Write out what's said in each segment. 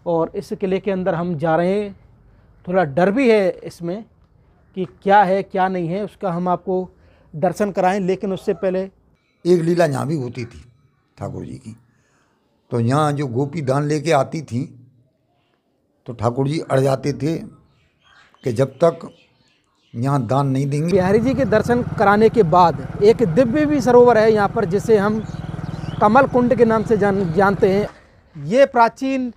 और इस किले के अंदर हम जा रहे हैं। थोड़ा डर भी है इसमें कि क्या है क्या नहीं है, उसका हम आपको दर्शन कराएं। लेकिन उससे पहले एक लीला यहाँ भी होती थी ठाकुर जी की। तो यहाँ जो गोपी दान लेके आती थी तो ठाकुर जी अड़ जाते थे कि जब तक यहाँ दान नहीं देंगे। बिहारी जी के दर्शन कराने के बाद एक दिव्य भी सरोवर है यहाँ पर, जिसे हम कमल कुंड के नाम से जानते हैं। ये प्राचीन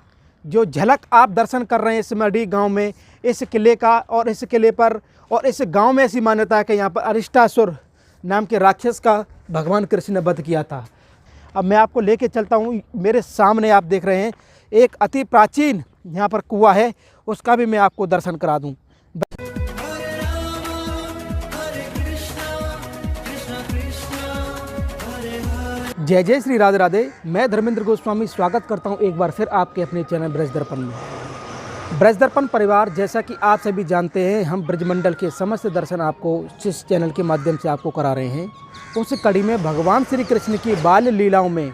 जो झलक आप दर्शन कर रहे हैं इस मडी गांव में, इस किले का, और इस किले पर और इस गांव में ऐसी मान्यता है कि यहाँ पर अरिष्टासुर नाम के राक्षस का भगवान कृष्ण ने वध किया था। अब मैं आपको लेके चलता हूँ। मेरे सामने आप देख रहे हैं एक अति प्राचीन यहाँ पर कुआं है, उसका भी मैं आपको दर्शन करा दूँ। जय जय श्री राधे राधे। मैं धर्मेंद्र गोस्वामी स्वागत करता हूं एक बार फिर आपके अपने चैनल ब्रज दर्पण में। ब्रज दर्पण परिवार, जैसा कि आप सभी जानते हैं, हम ब्रजमंडल के समस्त दर्शन आपको इस चैनल के माध्यम से आपको करा रहे हैं। उस कड़ी में भगवान श्री कृष्ण की बाल लीलाओं में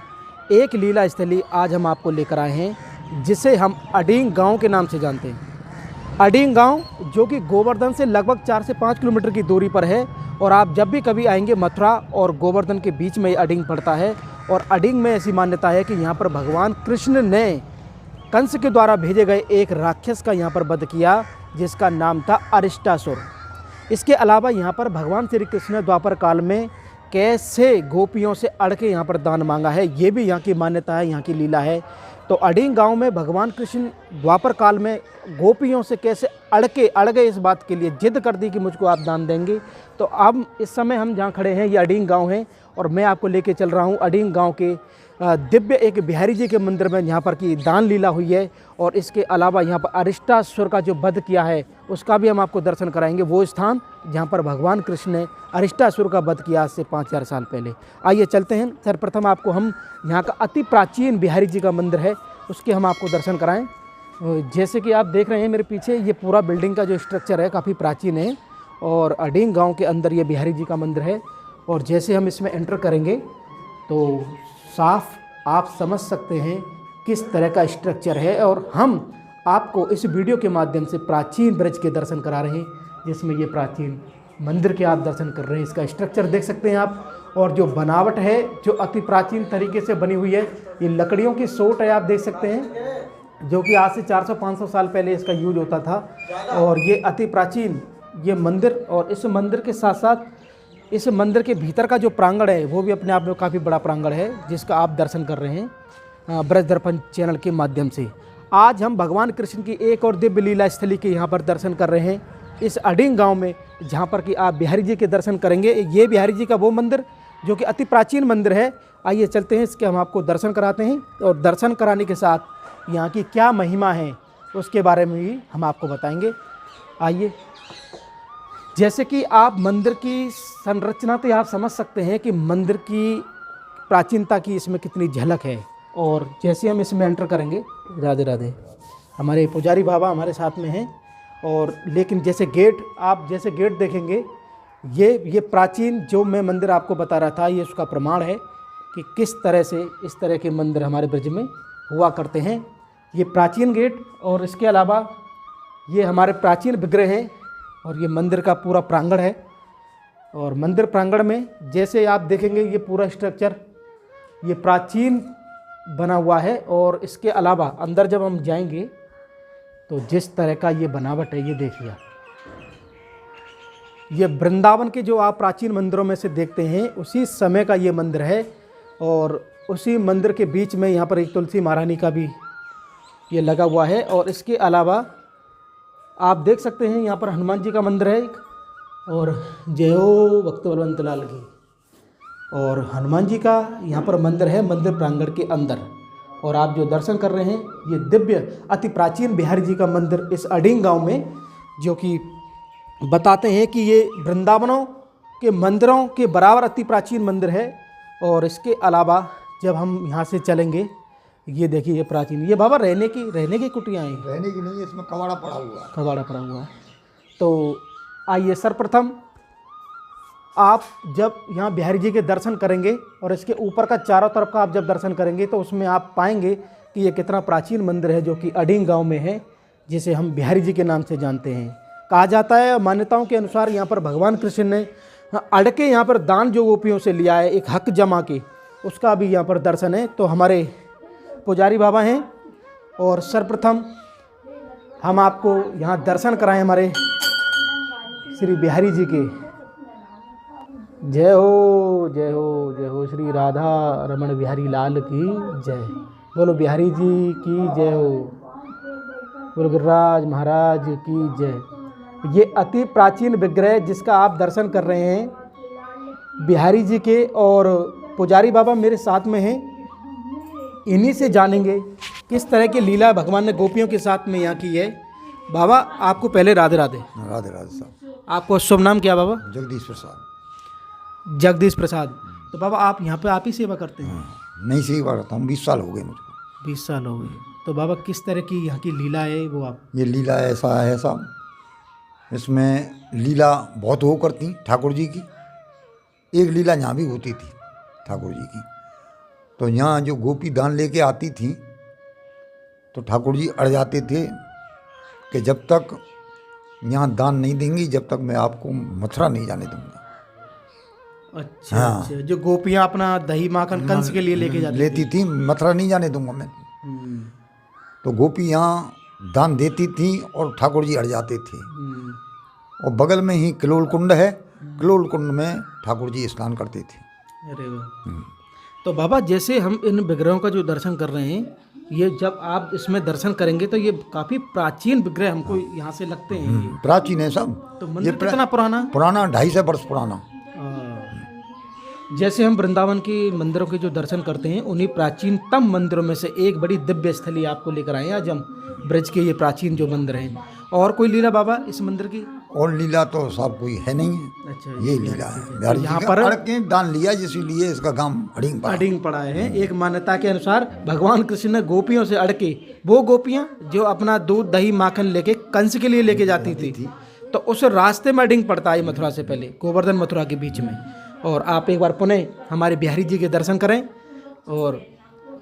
एक लीला स्थली आज हम आपको लेकर आए हैं, जिसे हम अडींग गाँव के नाम से जानते हैं। अडींग गाँव जो कि गोवर्धन से लगभग 4 से 5 किलोमीटर की दूरी पर है। और आप जब भी कभी आएंगे, मथुरा और गोवर्धन के बीच में अडींग पड़ता है। और अडींग में ऐसी मान्यता है कि यहाँ पर भगवान कृष्ण ने कंस के द्वारा भेजे गए एक राक्षस का यहाँ पर वध किया, जिसका नाम था अरिष्टासुर। इसके अलावा यहाँ पर भगवान श्री कृष्ण ने द्वापर काल में कैसे गोपियों से अड़ के यहाँ पर दान मांगा है, ये भी यहाँ की मान्यता है, यहाँ की लीला है। तो अडींग गांव में भगवान कृष्ण द्वापर काल में गोपियों से कैसे अड़ गए, इस बात के लिए जिद कर दी कि मुझको आप दान देंगे। तो अब इस समय हम जहाँ खड़े हैं, ये अडींग गांव है, और मैं आपको लेके चल रहा हूँ अडींग गांव के दिव्य एक बिहारी जी के मंदिर में, यहाँ पर की दान लीला हुई है। और इसके अलावा यहाँ पर अरिष्टासुर का जो वध किया है, उसका भी हम आपको दर्शन कराएंगे। वो स्थान जहाँ पर भगवान कृष्ण ने अरिष्टासुर का वध किया आज से 5000 साल पहले। आइए चलते हैं। सर्वप्रथम आपको हम यहाँ का अति प्राचीन बिहारी जी का मंदिर है, उसके हम आपको दर्शन कराएं। जैसे कि आप देख रहे हैं मेरे पीछे, ये पूरा बिल्डिंग का जो स्ट्रक्चर है काफ़ी प्राचीन है। और अडींग गांव के अंदर ये बिहारी जी का मंदिर है। और जैसे हम इसमें एंटर करेंगे तो साफ आप समझ सकते हैं किस तरह का स्ट्रक्चर है। और हम आपको इस वीडियो के माध्यम से प्राचीन ब्रज के दर्शन करा रहे हैं, जिसमें ये प्राचीन मंदिर के आप दर्शन कर रहे हैं। इसका स्ट्रक्चर देख सकते हैं आप, और जो बनावट है जो अति प्राचीन तरीके से बनी हुई है, ये लकड़ियों की सोट है, आप देख सकते हैं, जो कि आज से 400-500 साल पहले इसका यूज होता था। और ये अति प्राचीन ये मंदिर, और इस मंदिर के साथ साथ इस मंदिर के भीतर का जो प्रांगण है, वो भी अपने आप में काफ़ी बड़ा प्रांगण है, जिसका आप दर्शन कर रहे हैं ब्रज दर्पण चैनल के माध्यम से। आज हम भगवान कृष्ण की एक और दिव्य लीला स्थली के यहाँ पर दर्शन कर रहे हैं, इस अडींग गांव में, जहाँ पर कि आप बिहारी जी के दर्शन करेंगे। ये बिहारी जी का वो मंदिर जो कि अति प्राचीन मंदिर है। आइए चलते हैं, इसके हम आपको दर्शन कराते हैं। और दर्शन कराने के साथ यहाँ की क्या महिमा है उसके बारे में भी हम आपको बताएंगे। आइए, जैसे कि आप मंदिर की संरचना तो आप समझ सकते हैं कि मंदिर की प्राचीनता की इसमें कितनी झलक है। और जैसे हम इसमें एंटर करेंगे, राधे राधे, हमारे पुजारी बाबा हमारे साथ में हैं। और लेकिन जैसे गेट देखेंगे, ये प्राचीन जो मैं मंदिर आपको बता रहा था, ये उसका प्रमाण है कि किस तरह से इस तरह के मंदिर हमारे ब्रज में हुआ करते हैं। ये प्राचीन गेट, और इसके अलावा ये हमारे प्राचीन विग्रह हैं, और ये मंदिर का पूरा प्रांगण है। और मंदिर प्रांगण में जैसे आप देखेंगे, ये पूरा स्ट्रक्चर ये प्राचीन बना हुआ है। और इसके अलावा अंदर जब हम जाएंगे तो जिस तरह का ये बनावट है, ये देखिए, ये वृंदावन के जो आप प्राचीन मंदिरों में से देखते हैं, उसी समय का ये मंदिर है। और उसी मंदिर के बीच में यहाँ पर एक तुलसी महारानी का भी ये लगा हुआ है। और इसके अलावा आप देख सकते हैं यहाँ पर हनुमान जी का मंदिर है एक, और जय हो भक्त बलवंत लाल की। और हनुमान जी का यहाँ पर मंदिर है मंदिर प्रांगण के अंदर। और आप जो दर्शन कर रहे हैं, ये दिव्य अति प्राचीन बिहारी जी का मंदिर इस अडींग गांव में, जो कि बताते हैं कि ये वृंदावनों के मंदिरों के बराबर अति प्राचीन मंदिर है। और इसके अलावा जब हम यहाँ से चलेंगे, ये देखिए, ये प्राचीन, ये बाबा रहने की कुटियाँ हैं। रहने की नहीं है, इसमें कबाड़ा पड़ा हुआ है। तो आइए, सर्वप्रथम आप जब यहाँ बिहारी जी के दर्शन करेंगे और इसके ऊपर का चारों तरफ का आप जब दर्शन करेंगे, तो उसमें आप पाएंगे कि ये कितना प्राचीन मंदिर है जो कि अडिंग गांव में है, जिसे हम बिहारी जी के नाम से जानते हैं। कहा जाता है, मान्यताओं के अनुसार यहाँ पर भगवान कृष्ण ने अड़के यहाँ पर दान जो गोपियों से लिया है, एक हक जमा के, उसका भी यहाँ पर दर्शन है। तो हमारे पुजारी बाबा हैं और सर्वप्रथम हम आपको यहाँ दर्शन कराएं हमारे श्री बिहारी जी के। जय हो जय हो जय हो, श्री राधा रमण बिहारी लाल की जय। बोलो बिहारी जी की जय हो, बोलो गिरिराज महाराज की जय। ये अति प्राचीन विग्रह जिसका आप दर्शन कर रहे हैं बिहारी जी के, और पुजारी बाबा मेरे साथ में हैं। इन्हीं से जानेंगे किस तरह की लीला भगवान ने गोपियों के साथ में यहाँ की है। बाबा आपको पहले राधे राधे। राधे राधे साहब। आपको शुभ नाम क्या बाबा? जगदीश प्रसाद। जगदीश प्रसाद। तो बाबा आप यहाँ पे आप ही सेवा करते हैं? नहीं सेवा करता हूँ, 20 साल हो गए मुझको। 20 साल हो गए। तो बाबा किस तरह की यहाँ की लीला है वो आप? ये लीला ऐसा है साहब, इसमें लीला बहुत हो करती ठाकुर जी की। एक लीला यहाँ भी होती थी ठाकुर जी की। तो यहाँ जो गोपी दान लेके आती थी तो ठाकुर जी अड़ जाते थे कि जब तक यहाँ दान नहीं देंगी जब तक मैं आपको मथुरा नहीं जाने दूंगा। अच्छा हाँ। अच्छा, जो गोपियाँ अपना दही माखन कंस के लिए लेके जाती लेती थी, मथुरा नहीं जाने दूंगा मैं। तो गोपी यहाँ दान देती थी और ठाकुर जी अड़ जाते थे। और बगल में ही किलोल कुंड है, किलोल कुंड में ठाकुर जी स्नान करते थे। अरे वाह। तो बाबा जैसे हम इन विग्रहों का जो दर्शन कर रहे हैं, ये जब आप इसमें दर्शन करेंगे तो ये काफ़ी प्राचीन विग्रह हमको यहाँ से लगते हैं। ये प्राचीन है सब। तो मंदिर कितना पुराना? पुराना 250 वर्ष पुराना। जैसे हम वृंदावन के मंदिरों के जो दर्शन करते हैं, उन्हीं प्राचीनतम मंदिरों में से एक बड़ी दिव्य स्थली आपको लेकर आए हैं आज हम, ब्रज के ये प्राचीन जो मंदिर हैं। और कोई लीला बाबा इस मंदिर की? और लीला तो साहब कोई है नहीं है। अच्छा, ये लीला है। बिहारी यहाँ जी पर अड़ के दान लिया, इसीलिए इसका गांव अडिंग पड़ा। अडिंग पड़ा है। एक मान्यता के अनुसार भगवान कृष्ण ने गोपियों से अड़के, वो गोपियां जो अपना दूध दही माखन लेके कंस के लिए लेके जाती थी, तो उस रास्ते में अडिंग पड़ता है मथुरा से पहले, गोवर्धन मथुरा के बीच में। और आप एक बार पुनः हमारे बिहारी जी के दर्शन करें। और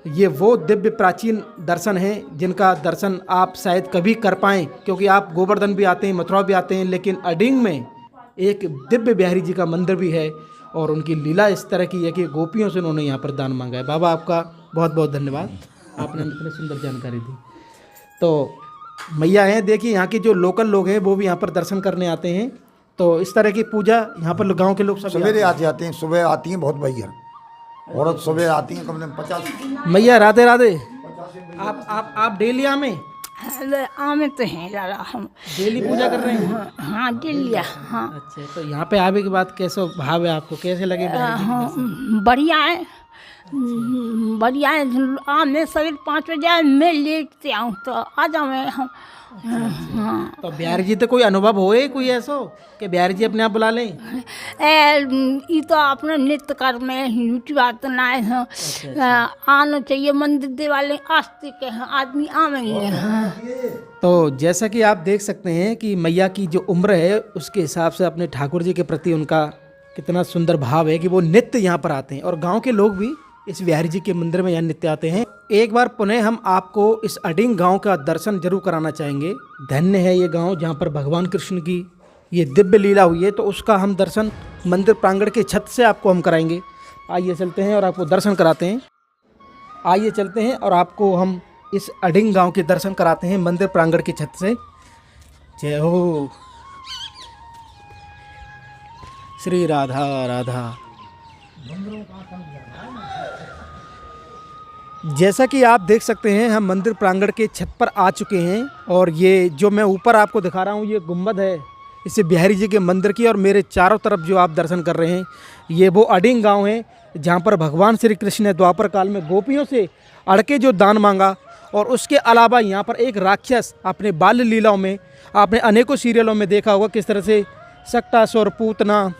ये वो दिव्य प्राचीन दर्शन हैं जिनका दर्शन आप शायद कभी कर पाएँ, क्योंकि आप गोवर्धन भी आते हैं, मथुरा भी आते हैं, लेकिन अडिंग में एक दिव्य बिहारी जी का मंदिर भी है। और उनकी लीला इस तरह की है कि गोपियों से उन्होंने यहाँ पर दान मांगा है। बाबा आपका बहुत बहुत धन्यवाद, आपने इतनी सुंदर जानकारी दी। तो मैया हैं, देखिए यहाँ के जो लोकल लोग हैं वो भी यहाँ पर दर्शन करने आते हैं। तो इस तरह की पूजा यहाँ पर गांव के लोग सब सवेरे आ जाते हैं, सुबह आती हैं बहुत भैया औरत, सुबह आती हैं कम से कम 50। मैया राधे राधे। आप डेली आमे आमे तो हैं लाला, हम डेली पूजा कर रहे हैं? हाँ डेलिया। हाँ अच्छा, तो यहाँ पे आवे के बाद कैसा भाव है आपको, कैसे लगे? हाँ बढ़िया है, बढ़िया है। मैं सवेरे 5 बजे आए, मैं लेट से आऊँ तो आ जाऊँ मैं। हाँ तो बिहारी जी तो कोई अनुभव होए कोई ऐसा कि बिहारी जी अपने आप बुला लें? ये तो अपना नित्य कर्म में यूटी बात ना है। आना चाहिए मंदिर दे वाले आस्ते के आदमी आवेंगे। तो जैसा कि आप देख सकते हैं कि मैया की जो उम्र है उसके हिसाब से अपने ठाकुर जी के प्रति उनका कितना सुंदर भाव है कि वो नित्य यहाँ पर आते हैं। और गांव के लोग भी इस बिहारी जी के मंदिर में यहाँ नित्य आते हैं। एक बार पुनः हम आपको इस अडिंग गांव का दर्शन जरूर कराना चाहेंगे। धन्य है ये गांव जहाँ पर भगवान कृष्ण की ये दिव्य लीला हुई है। तो उसका हम दर्शन मंदिर प्रांगण के छत से आपको हम कराएंगे। आइए चलते हैं और आपको दर्शन कराते हैं। आइए चलते हैं और आपको हम इस अडिंग गांव के दर्शन कराते हैं मंदिर प्रांगण की छत से। जय हो श्री राधा राधा। जैसा कि आप देख सकते हैं हम मंदिर प्रांगण के छत पर आ चुके हैं। और ये जो मैं ऊपर आपको दिखा रहा हूँ ये गुंबद है इसे बिहारी जी के मंदिर की। और मेरे चारों तरफ जो आप दर्शन कर रहे हैं ये वो अडिंग गांव है जहाँ पर भगवान श्री कृष्ण ने द्वापर काल में गोपियों से अड़के जो दान मांगा। और उसके अलावा यहाँ पर एक राक्षस अपने बाल्य लीलाओं में आपने अनेकों सीरियलों में देखा होगा किस तरह से सक्टासुर, पूतना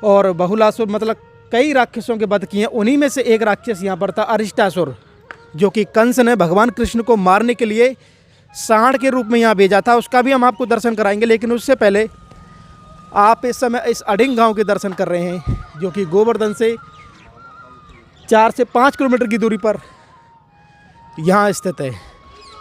और बहुलासुर, मतलब कई राक्षसों के वध किए। उन्हीं में से एक राक्षस यहाँ पर था अरिष्टासुर, जो कि कंस ने भगवान कृष्ण को मारने के लिए सांड के रूप में यहाँ भेजा था। उसका भी हम आपको दर्शन कराएंगे। लेकिन उससे पहले आप इस समय इस अडिंग गांव के दर्शन कर रहे हैं जो कि गोवर्धन से 4 से 5 किलोमीटर की दूरी पर यहाँ स्थित है।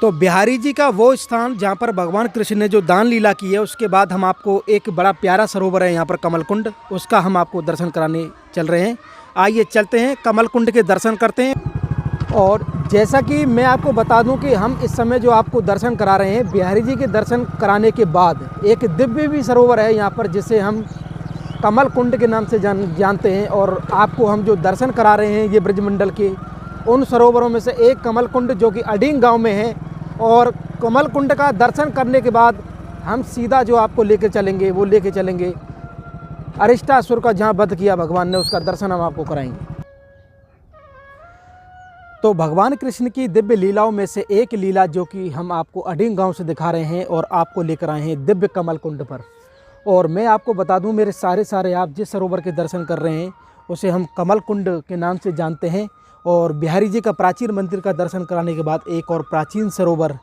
तो बिहारी जी का वो स्थान जहाँ पर भगवान कृष्ण ने जो दान लीला की है, उसके बाद हम आपको एक बड़ा प्यारा सरोवर है यहाँ पर कमल कुंड, उसका हम आपको दर्शन कराने चल रहे हैं। आइए चलते हैं, कमल कुंड के दर्शन करते हैं। और जैसा कि मैं आपको बता दूं कि हम इस समय जो आपको दर्शन करा रहे हैं, बिहारी जी के दर्शन कराने के बाद एक दिव्य भी सरोवर है यहाँ पर, जिसे हम कमल कुंड के नाम से जानते हैं। और आपको हम जो दर्शन करा रहे हैं ये ब्रजमंडल के उन सरोवरों में से एक कमल कुंड, जो कि अडिंग गांव में है। और कमल कुंड का दर्शन करने के बाद हम सीधा जो आपको लेके चलेंगे, वो लेके चलेंगे अरिष्टासुर का, जहाँ वध किया भगवान ने, उसका दर्शन हम आपको कराएंगे। तो भगवान कृष्ण की दिव्य लीलाओं में से एक लीला जो कि हम आपको अडिंग गांव से दिखा रहे हैं और आपको लेकर आए हैं दिव्य कमल कुंड पर। और मैं आपको बता दूं, मेरे सारे आप जिस सरोवर के दर्शन कर रहे हैं उसे हम कमल कुंड के नाम से जानते हैं। और बिहारी जी का प्राचीन मंदिर का दर्शन कराने के बाद एक और प्राचीन सरोवर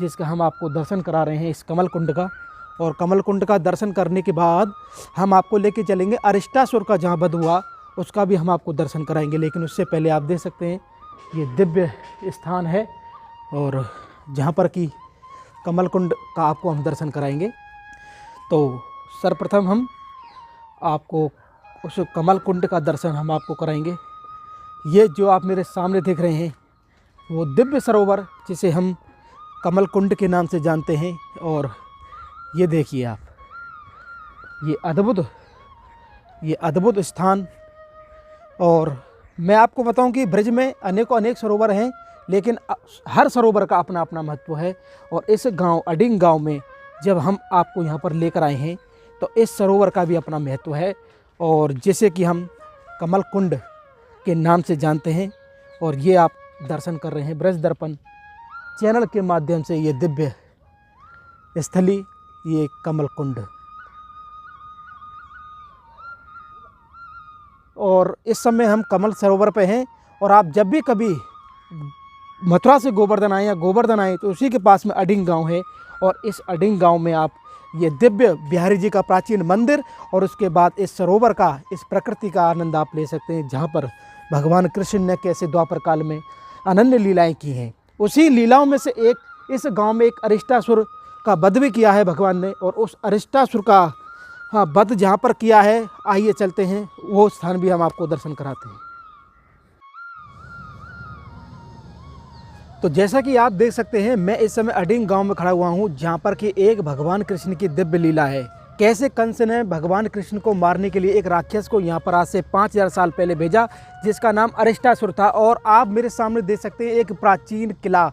जिसका हम आपको दर्शन करा रहे हैं, इस कमल कुंड का। और कमल कुंड का दर्शन करने के बाद हम आपको लेके चलेंगे अरिष्टासुर का, जहाँ वध हुआ, उसका भी हम आपको दर्शन कराएंगे। लेकिन उससे पहले आप देख सकते हैं ये दिव्य स्थान है, और जहाँ पर कि कमल कुंड का आपको हम दर्शन कराएंगे। तो सर्वप्रथम हम आपको उस कमल कुंड का दर्शन हम आपको कराएंगे। ये जो आप मेरे सामने देख रहे हैं वो दिव्य सरोवर, जिसे हम कमल कुंड के नाम से जानते हैं। और ये देखिए आप, ये अद्भुत स्थान। और मैं आपको बताऊं कि ब्रज में अनेक सरोवर हैं, लेकिन हर सरोवर का अपना अपना महत्व है। और इस गांव अडिंग गांव में जब हम आपको यहाँ पर लेकर आए हैं, तो इस सरोवर का भी अपना महत्व है, और जैसे कि हम कमल कुंड के नाम से जानते हैं। और ये आप दर्शन कर रहे हैं ब्रज दर्पण चैनल के माध्यम से, ये दिव्य स्थली, ये कमल कुंड। और इस समय हम कमल सरोवर पे हैं। और आप जब भी कभी मथुरा से गोवर्धन आए या गोवर्धन आए, तो उसी के पास में अडिंग गांव है। और इस अडिंग गांव में आप ये दिव्य बिहारी जी का प्राचीन मंदिर और उसके बाद इस सरोवर का, इस प्रकृति का आनंद आप ले सकते हैं, जहाँ पर भगवान कृष्ण ने कैसे द्वापर काल में अनन्य लीलाएं की हैं। उसी लीलाओं में से एक, इस गांव में एक अरिष्टासुर का वध भी किया है भगवान ने। और उस अरिष्टासुर का वध जहाँ पर किया है, आइए चलते हैं, वो स्थान भी हम आपको दर्शन कराते हैं। तो जैसा कि आप देख सकते हैं, मैं इस समय अडिंग गांव में खड़ा हुआ हूं, जहां पर कि एक भगवान कृष्ण की दिव्य लीला है। कैसे कंस ने भगवान कृष्ण को मारने के लिए एक राक्षस को यहां पर आज से 5000 साल पहले भेजा, जिसका नाम अरिष्टासुर था। और आप मेरे सामने देख सकते हैं एक प्राचीन किला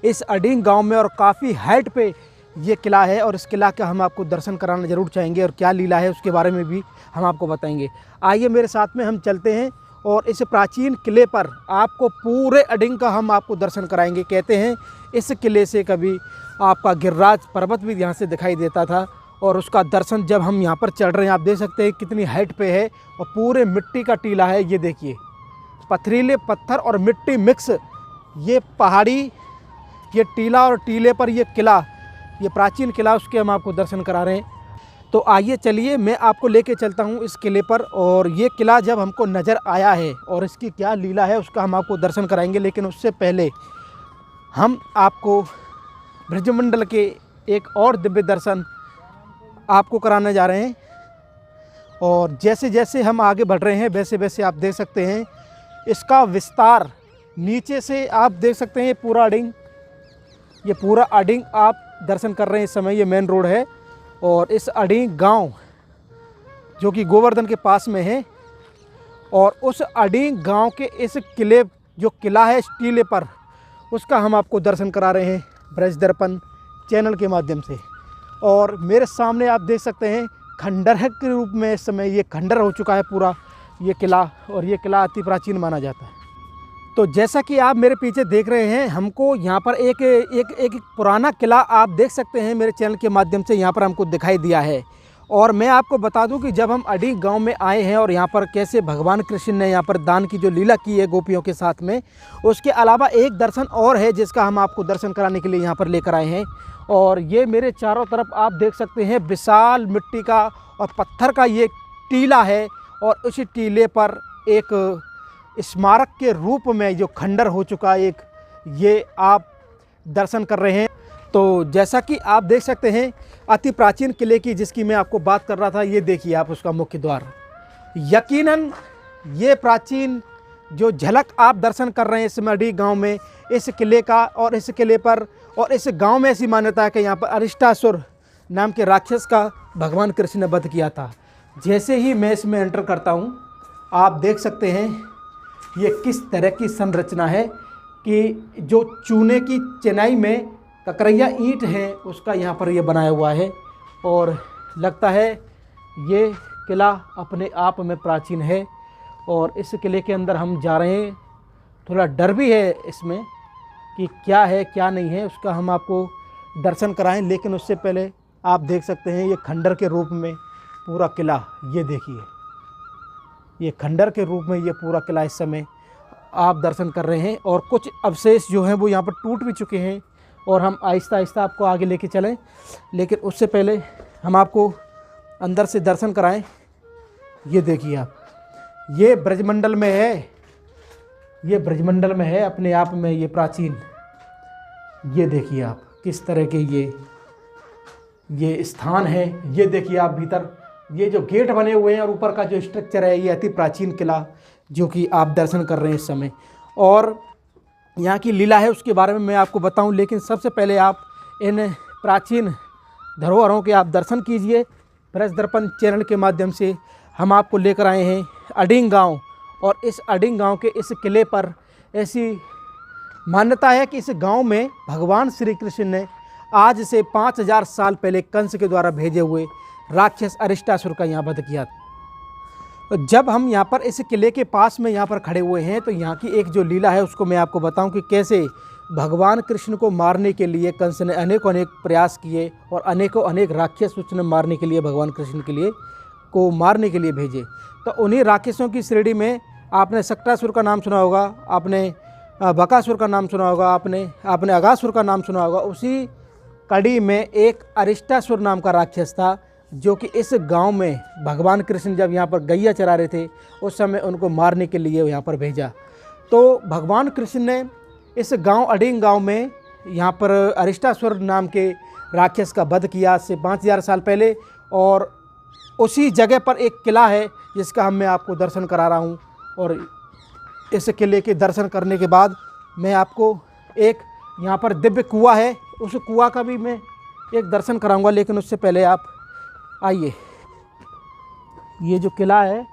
इस अडिंग गांव में, और काफ़ी हाइट पे ये किला है। और इस किला का हम आपको दर्शन कराना जरूर चाहेंगे, और क्या लीला है उसके बारे में भी हम आपको बताएंगे। आइए मेरे साथ में हम चलते हैं, और इस प्राचीन किले पर आपको पूरे अडिंग का हम आपको दर्शन कराएंगे। कहते हैं इस किले से कभी आपका गिरिराज पर्वत भी यहाँ से दिखाई देता था। और उसका दर्शन जब हम यहाँ पर चढ़ रहे हैं, आप देख सकते हैं कितनी हाइट पे है, और पूरे मिट्टी का टीला है। ये देखिए, पथरीले पत्थर और मिट्टी मिक्स, ये पहाड़ी, ये टीला, और टीले पर ये किला, ये प्राचीन किला, उसके हम आपको दर्शन करा रहे हैं। तो आइए चलिए, मैं आपको लेके चलता हूँ इस किले पर। और ये किला जब हमको नज़र आया है और इसकी क्या लीला है, उसका हम आपको दर्शन कराएंगे। लेकिन उससे पहले हम आपको ब्रजमंडल के एक और दिव्य दर्शन आपको कराने जा रहे हैं। और जैसे जैसे हम आगे बढ़ रहे हैं, वैसे वैसे आप देख सकते हैं इसका विस्तार। नीचे से आप देख सकते हैं ये पूरा अडिंग आप दर्शन कर रहे हैं इस समय। ये मेन रोड है, और इस अडिंग गांव जो कि गोवर्धन के पास में है, और उस अडिंग गांव के इस किले, जो किला है इस टीले पर, उसका हम आपको दर्शन करा रहे हैं ब्रज दर्पण चैनल के माध्यम से। और मेरे सामने आप देख सकते हैं खंडर के रूप में इस समय ये खंडर हो चुका है पूरा ये किला, और ये किला अति प्राचीन माना जाता है। तो जैसा कि आप मेरे पीछे देख रहे हैं, हमको यहाँ पर एक पुराना किला आप देख सकते हैं मेरे चैनल के माध्यम से यहाँ पर हमको दिखाई दिया है। और मैं आपको बता दूं कि जब हम अडिंग गांव में आए हैं और यहाँ पर कैसे भगवान कृष्ण ने यहाँ पर दान की जो लीला की है गोपियों के साथ में, उसके अलावा एक दर्शन और है जिसका हम आपको दर्शन कराने के लिए यहाँ पर लेकर आए हैं। और ये मेरे चारों तरफ आप देख सकते हैं विशाल मिट्टी का और पत्थर का ये टीला है, और उस टीले पर एक स्मारक के रूप में जो खंडर हो चुका एक ये आप दर्शन कर रहे हैं। तो जैसा कि आप देख सकते हैं अति प्राचीन किले की जिसकी मैं आपको बात कर रहा था, ये देखिए आप उसका मुख्य द्वार। यकीनन ये प्राचीन जो झलक आप दर्शन कर रहे हैं इस मढ़ी गांव में, इस किले का, और इस किले पर और इस गांव में ऐसी मान्यता है कि यहाँ पर अरिष्टासुर नाम के राक्षस का भगवान कृष्ण ने वध किया था। जैसे ही मैं इसमें एंटर करता हूँ आप देख सकते हैं ये किस तरह की संरचना है कि जो चूने की चिनाई में ककरैया ईंट है उसका यहाँ पर ये बनाया हुआ है, और लगता है ये किला अपने आप में प्राचीन है। और इस किले के अंदर हम जा रहे हैं, थोड़ा डर भी है इसमें कि क्या है क्या नहीं है, उसका हम आपको दर्शन कराएं। लेकिन उससे पहले आप देख सकते हैं ये खंडर के रूप में पूरा किला, ये देखिए ये खंडर के रूप में ये पूरा किला इस समय आप दर्शन कर रहे हैं। और कुछ अवशेष जो हैं वो यहाँ पर टूट भी चुके हैं, और हम आहिस्ता आहिस्ता आपको आगे लेके चलें। लेकिन उससे पहले हम आपको अंदर से दर्शन कराएं। ये देखिए आप, ये ब्रजमंडल में है, ये ब्रजमंडल में है अपने आप में ये प्राचीन। ये देखिए आप किस तरह के ये स्थान है। ये देखिए आप भीतर ये जो गेट बने हुए हैं और ऊपर का जो स्ट्रक्चर है, ये अति प्राचीन किला जो कि आप दर्शन कर रहे हैं इस समय। और यहाँ की लीला है उसके बारे में मैं आपको बताऊं, लेकिन सबसे पहले आप इन प्राचीन धरोहरों के आप दर्शन कीजिए। ब्रज दर्पण चैनल के माध्यम से हम आपको लेकर आए हैं अडिंग गांव, और इस अडिंग गांव के इस किले पर ऐसी मान्यता है कि इस गांव में भगवान श्री कृष्ण ने आज से 5000 साल पहले कंस के द्वारा भेजे हुए राक्षस अरिष्टासुर का यहाँ वध किया। तो जब हम यहाँ पर इस किले के पास में यहाँ पर खड़े हुए हैं तो यहाँ की एक जो लीला है उसको मैं आपको बताऊं कि कैसे भगवान कृष्ण को मारने के लिए कंस ने अनेकों अनेक प्रयास किए, और अनेकों अनेक राक्षस उसने मारने के लिए भगवान कृष्ण के लिए को मारने के लिए भेजे। तो उन्हीं राक्षसों की श्रेणी में आपने सक्टासुर का नाम सुना होगा, आपने बकासुर का नाम सुना होगा, आपने अगासुर का नाम सुना होगा। उसी कड़ी में एक अरिष्टासुर नाम का राक्षस था जो कि इस गांव में भगवान कृष्ण जब यहाँ पर गैया चरा रहे थे उस समय उनको मारने के लिए यहाँ पर भेजा। तो भगवान कृष्ण ने इस गांव अडिंग गांव में यहाँ पर अरिष्टासुर नाम के राक्षस का वध किया आज से 5000 साल पहले। और उसी जगह पर एक किला है जिसका मैं आपको दर्शन करा रहा हूँ, और इस किले के दर्शन करने के बाद मैं आपको एक यहाँ पर दिव्य कुआं है उस कुआं का भी मैं एक दर्शन कराऊंगा। लेकिन उससे पहले आप आइए, ये जो किला है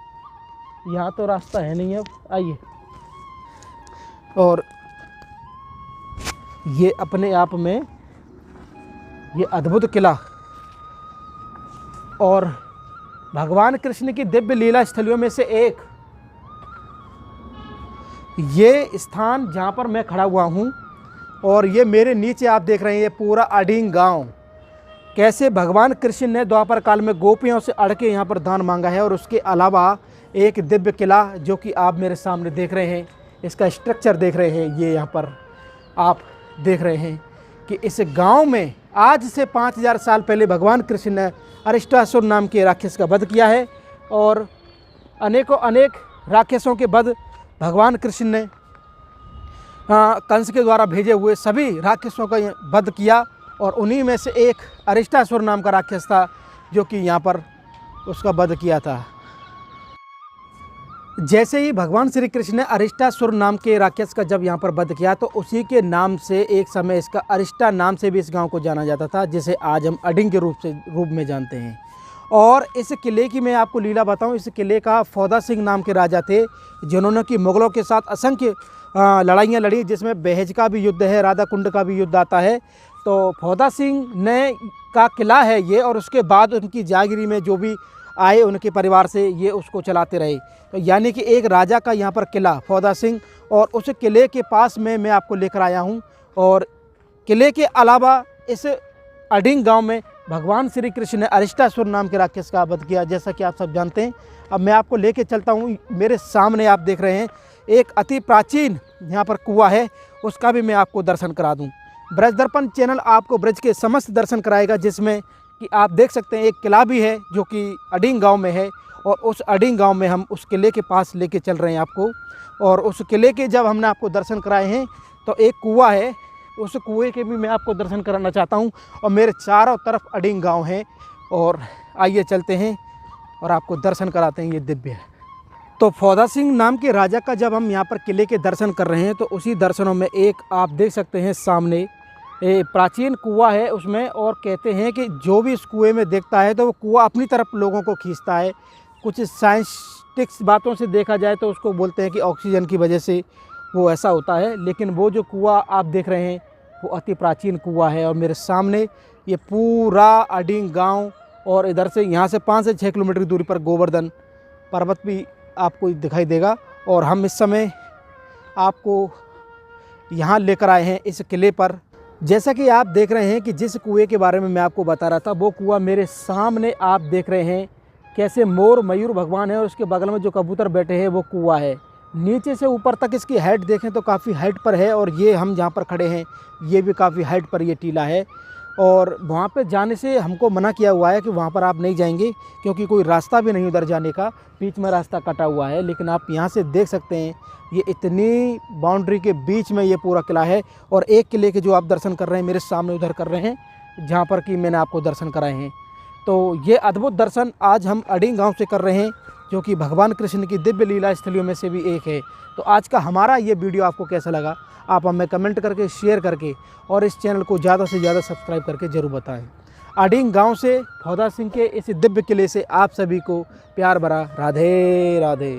यहाँ तो रास्ता है नहीं, अब आइए। और ये अपने आप में ये अद्भुत किला और भगवान कृष्ण की दिव्य लीला स्थलियों में से एक ये स्थान जहाँ पर मैं खड़ा हुआ हूँ, और ये मेरे नीचे आप देख रहे हैं ये पूरा अडिंग गांव, कैसे भगवान कृष्ण ने द्वापर काल में गोपियों से अड़ के यहाँ पर दान मांगा है। और उसके अलावा एक दिव्य किला जो कि आप मेरे सामने देख रहे हैं, इसका स्ट्रक्चर देख रहे हैं, ये यहाँ पर आप देख रहे हैं कि इस गांव में आज से 5000 साल पहले भगवान कृष्ण ने अरिष्टासुर नाम के राक्षस का वध किया है। और अनेकों अनेक राक्षसों के वध भगवान कृष्ण ने कंस के द्वारा भेजे हुए सभी राक्षसों का वध किया, और उन्हीं में से एक अरिष्टासुर नाम का राक्षस था जो कि यहाँ पर उसका वध किया था। जैसे ही भगवान श्री कृष्ण ने अरिष्टासुर नाम के राक्षस का जब यहाँ पर वध किया तो उसी के नाम से एक समय इसका अरिष्टा नाम से भी इस गांव को जाना जाता था, जिसे आज हम अडिंग के रूप में जानते हैं। और इस किले की मैं आपको लीला बताऊं, इस किले का फौदा सिंह नाम के राजा थे जिन्होंने कि मुग़लों के साथ असंख्य लड़ाइयाँ लड़ी, जिसमें बहज का भी युद्ध है, राधा कुंड का भी युद्ध आता है। तो फौदा सिंह ने का किला है ये, और उसके बाद उनकी जागीरी में जो भी आए उनके परिवार से ये उसको चलाते रहे। तो यानी कि एक राजा का यहाँ पर किला फौदा सिंह, और उस किले के पास में मैं आपको लेकर आया हूँ। और किले के अलावा इस अडिंग गांव में भगवान श्री कृष्ण ने अरिष्टासुर नाम के राक्षस का वध किया, जैसा कि आप सब जानते हैं। अब मैं आपको लेके चलता हूँ, मेरे सामने आप देख रहे हैं एक अति प्राचीन यहाँ पर कुआं है, उसका भी मैं आपको दर्शन करा दूँ। ब्रज दर्पण चैनल आपको ब्रज के समस्त दर्शन कराएगा, जिसमें कि आप देख सकते हैं एक किला भी है जो कि अडिंग गांव में है, और उस अडिंग गांव में हम उस किले के पास लेके चल रहे हैं आपको। और उस किले के जब हमने आपको दर्शन कराए हैं तो एक कुआं है, उस कुएं के भी मैं आपको दर्शन कराना चाहता हूं। और मेरे चारों तरफ अडिंग गांव हैं। और आइए चलते हैं और आपको दर्शन कराते हैं ये दिव्य। तो फौदा सिंह नाम के राजा का जब हम यहाँ पर किले के दर्शन कर रहे हैं तो उसी दर्शनों में एक आप देख सकते हैं सामने प्राचीन कुआं है उसमें। और कहते हैं कि जो भी इस कुएं में देखता है तो वो कुआं अपनी तरफ लोगों को खींचता है। कुछ साइंटिफिक बातों से देखा जाए तो उसको बोलते हैं कि ऑक्सीजन की वजह से वो ऐसा होता है। लेकिन वो जो कुआं आप देख रहे हैं वो अति प्राचीन कुआं है। और मेरे सामने ये पूरा अडिंग गांव और इधर से यहाँ से 5 से 6 किलोमीटर की दूरी पर गोवर्धन पर्वत भी आपको दिखाई देगा। और हम इस समय आपको यहाँ लेकर आए हैं इस किले पर। जैसा कि आप देख रहे हैं कि जिस कुएं के बारे में मैं आपको बता रहा था वो कुआं मेरे सामने आप देख रहे हैं कैसे मोर मयूर भगवान है और उसके बगल में जो कबूतर बैठे हैं वो कुआं है। नीचे से ऊपर तक इसकी हाइट देखें तो काफ़ी हाइट पर है। और ये हम जहाँ पर खड़े हैं ये भी काफ़ी हाइट पर ये टीला है। और वहाँ पे जाने से हमको मना किया हुआ है कि वहाँ पर आप नहीं जाएंगे क्योंकि कोई रास्ता भी नहीं उधर जाने का, बीच में रास्ता कटा हुआ है। लेकिन आप यहाँ से देख सकते हैं ये इतनी बाउंड्री के बीच में ये पूरा किला है। और एक किले के जो आप दर्शन कर रहे हैं मेरे सामने उधर कर रहे हैं जहाँ पर कि मैंने आपको दर्शन कराए हैं। तो ये अद्भुत दर्शन आज हम अडिंग गांव से कर रहे हैं जो कि भगवान कृष्ण की दिव्य लीला स्थलियों में से भी एक है। तो आज का हमारा ये वीडियो आपको कैसा लगा आप हमें कमेंट करके, शेयर करके और इस चैनल को ज़्यादा से ज़्यादा सब्सक्राइब करके ज़रूर बताएं। अडिंग गांव से फौदा सिंह के इस दिव्य किले से आप सभी को प्यार भरा राधे राधे।